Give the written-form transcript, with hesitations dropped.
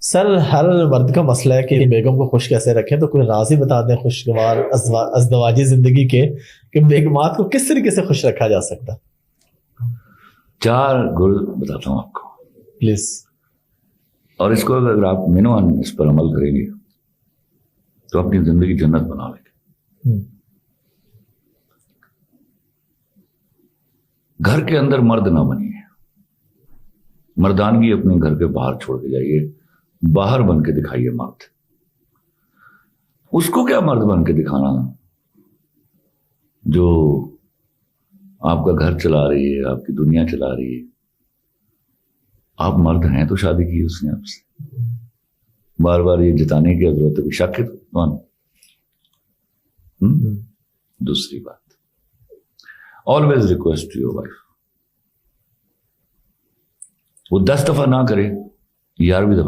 Sir, हर मर्द का मसला है कि बेगम को खुश कैसे रखें, तो कोई राज ही बता दें खुशगवार अज़दवाजी जिंदगी के कि बेगमात को किस तरीके से खुश रखा जा सकता। 4 गुल बताता हूं आपको प्लीज। और इसको अगर आप मिनिमम इस पर अमल करेंगे तो अपनी जिंदगी जन्नत बना लेंगे। घर के अंदर मर्द ना बनिए, मर्दानगी अपने घर के बाहर छोड़ के जाइए, बाहर बन के दिखाइए मर्द। उसको क्या मर्द बन के दिखाना जो आपका घर चला रही है, आपकी दुनिया चला रही है। आप मर्द हैं तो शादी की उसने आपसे, बार बार ये जताने की जरूरत है, शक है तो दूसरी बात, ऑलवेज रिक्वेस्ट योर वाइफ, वो 10 दफा ना करे, 11वीं दफा